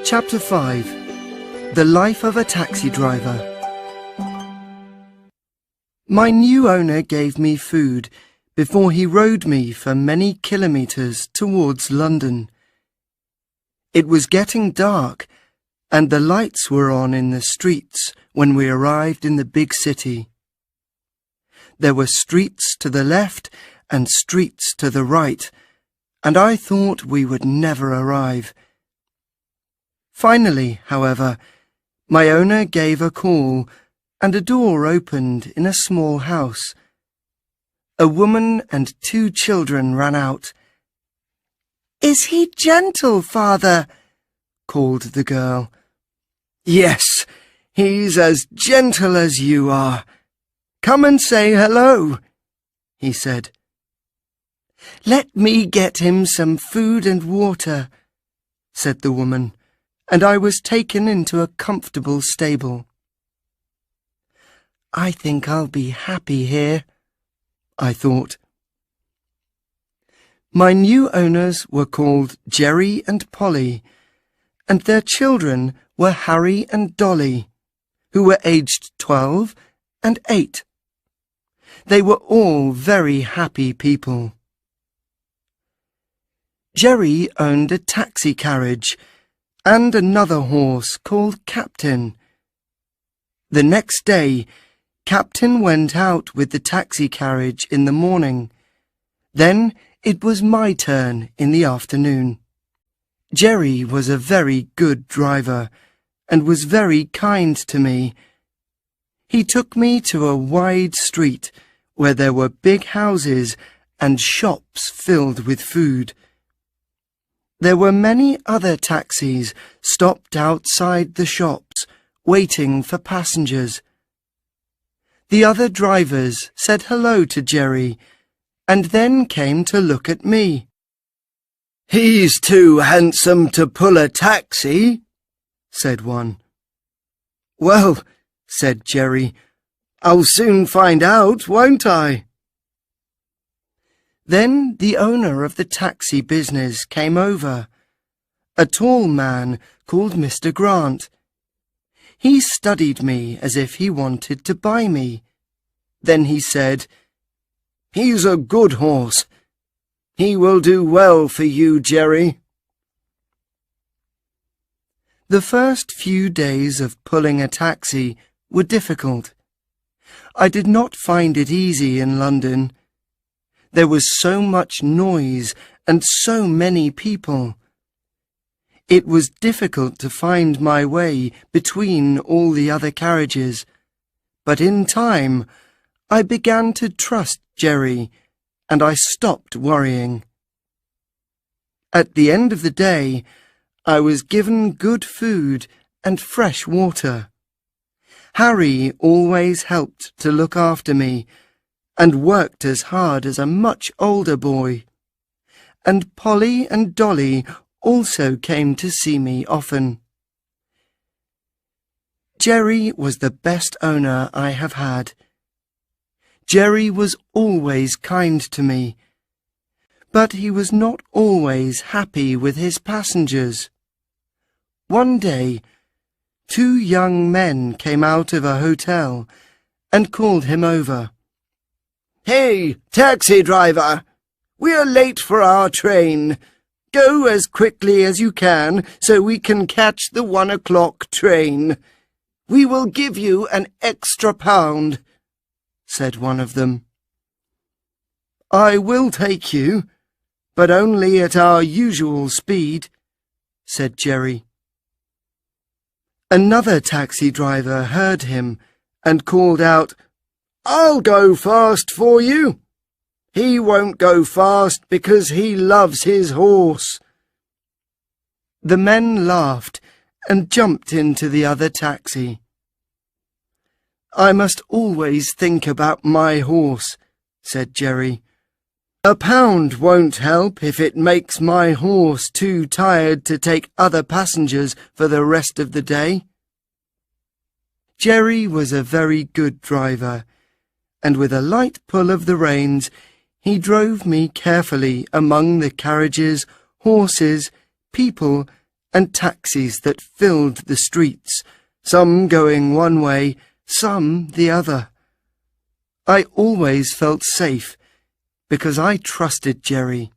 Chapter 5. The Life of a Taxi Driver. My new owner gave me food before he rode me for many kilometres towards London. It was getting dark, and the lights were on in the streets when we arrived in the big city. There were streets to the left and streets to the right, and I thought we would never arrive. Finally, however, my owner gave a call, and a door opened in a small house. A woman and 2 children ran out. "Is he gentle, father?" called the girl. "Yes, he's as gentle as you are. Come and say hello," he said. "Let me get him some food and water," said the woman, and I was taken into a comfortable stable. "I think I'll be happy here," I thought. My new owners were called Jerry and Polly, and their children were Harry and Dolly, who were aged 12 and 8. They were all very happy people. Jerry owned a taxi carriage and another horse called Captain. The next day, Captain went out with the taxi carriage in the morning. Then it was my turn in the afternoon. Jerry was a very good driver and was very kind to me. He took me to a wide street where there were big houses and shops filled with food. There were many other taxis stopped outside the shops, waiting for passengers. The other drivers said hello to Jerry, and then came to look at me. "He's too handsome to pull a taxi," said one. "Well," said Jerry, "I'll soon find out, won't I?" Then the owner of the taxi business came over, a tall man called Mr. Grant. He studied me as if he wanted to buy me. Then he said, "He's a good horse. He will do well for you, Jerry." The first few days of pulling a taxi were difficult. I did not find it easy in London. There was so much noise and so many people. It was difficult to find my way between all the other carriages, but in time I began to trust Jerry, and I stopped worrying. At the end of the day, I was given good food and fresh water. Harry always helped to look after me, and worked as hard as a much older boy. And Polly and Dolly also came to see me often. Jerry was the best owner I have had. Jerry was always kind to me, but he was not always happy with his passengers. One day, 2 young men came out of a hotel and called him over. "Hey, taxi driver! We're late for our train. Go as quickly as you can so we can catch the 1 o'clock train. We will give you an extra £1," said one of them. "I will take you, but only at our usual speed," said Jerry. Another taxi driver heard him and called out, "I'll go fast for you. He won't go fast because he loves his horse." The men laughed and jumped into the other taxi. "I must always think about my horse," said Jerry. "£1 won't help if it makes my horse too tired to take other passengers for the rest of the day." Jerry was a very good driver, and with a light pull of the reins, he drove me carefully among the carriages, horses, people, and taxis that filled the streets, some going one way, some the other. I always felt safe because I trusted Jerry.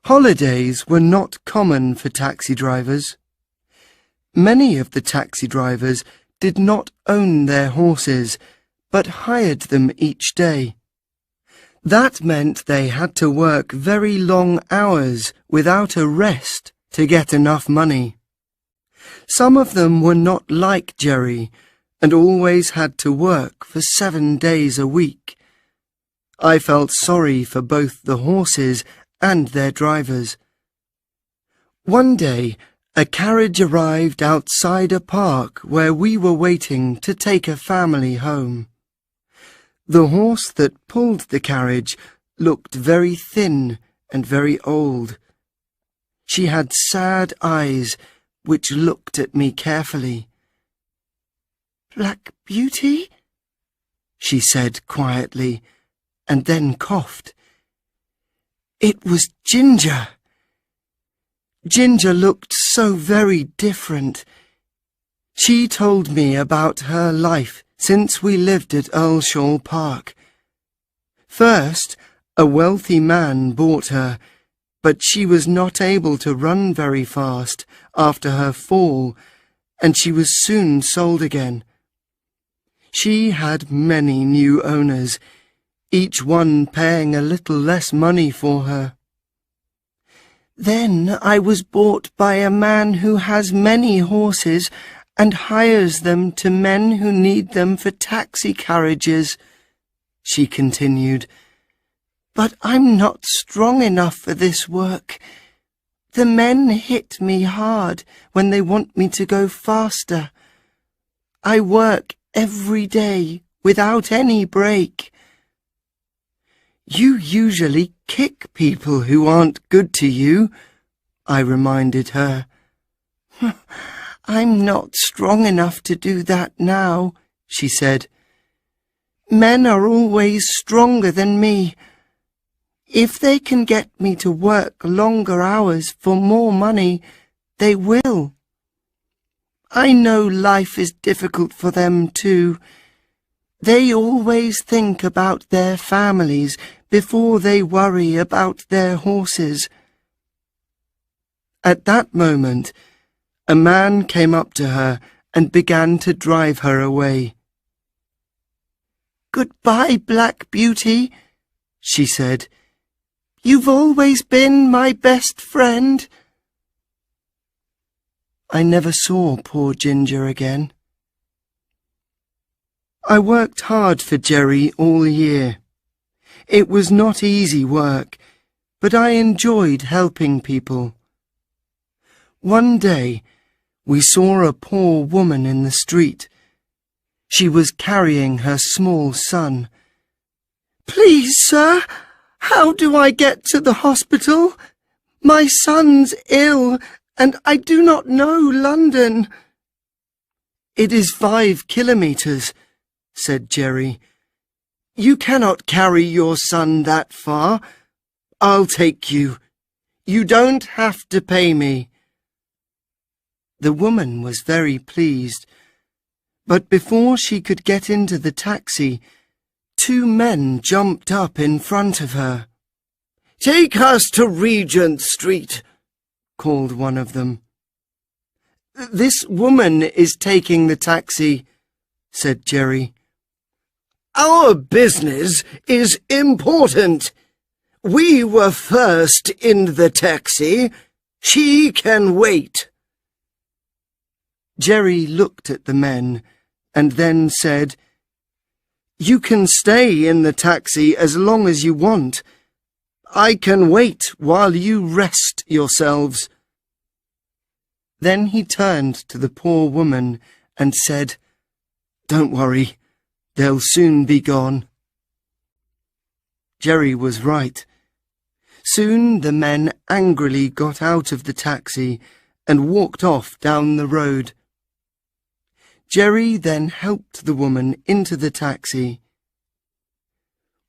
Holidays were not common for taxi drivers. Many of the taxi drivers did not own their horses, but hired them each day. That meant they had to work very long hours without a rest to get enough money. Some of them were not like Jerry and always had to work for 7 days a week. I felt sorry for both the horses and their drivers. One day, a carriage arrived outside a park where we were waiting to take a family home. The horse that pulled the carriage looked very thin and very old. She had sad eyes which looked at me carefully. "Black Beauty?" she said quietly, and then coughed. It was Ginger. Ginger looked so very different. She told me about her life since we lived at Earlshall Park. First, a wealthy man bought her, but she was not able to run very fast after her fall, and she was soon sold again. She had many new owners, each one paying a little less money for her. Then I was bought by a man who has many horses and hires them to men who need them for taxi carriages, she continued. But I'm not strong enough for this work. The men hit me hard when they want me to go faster. I work every day without any break. You usually kick people who aren't good to you, I reminded her. I'm not strong enough to do that now, she said. Men are always stronger than me. If they can get me to work longer hours for more money, they will. I know life is difficult for them too. They always think about their families before they worry about their horses. At that moment, a man came up to her and began to drive her away. "Goodbye, Black Beauty," she said. "You've always been my best friend." I never saw poor Ginger again. I worked hard for Jerry all year. It was not easy work, but I enjoyed helping people. One day, we saw a poor woman in the street. She was carrying her small son. "Please, sir, how do I get to the hospital? My son's ill, and I do not know London." "It is 5 kilometres," said Jerry. "You cannot carry your son that far. I'll take you. You don't have to pay me." The woman was very pleased, but before she could get into the taxi, 2 men jumped up in front of her. "Take us to Regent Street," called one of them. "This woman is taking the taxi," said Jerry. "Our business is important. We were first in the taxi. She can wait." Jerry looked at the men and then said, "You can stay in the taxi as long as you want. I can wait while you rest yourselves." Then he turned to the poor woman and said, "Don't worry, they'll soon be gone." Jerry was right. Soon the men angrily got out of the taxi and walked off down the road. Jerry then helped the woman into the taxi.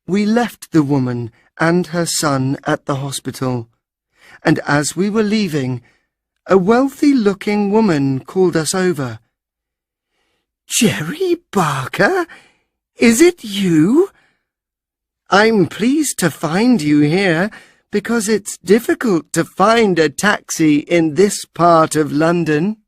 We left the woman and her son at the hospital, and as we were leaving, a wealthy-looking woman called us over. "Jerry Barker? Is it you? I'm pleased to find you here, because it's difficult to find a taxi in this part of London."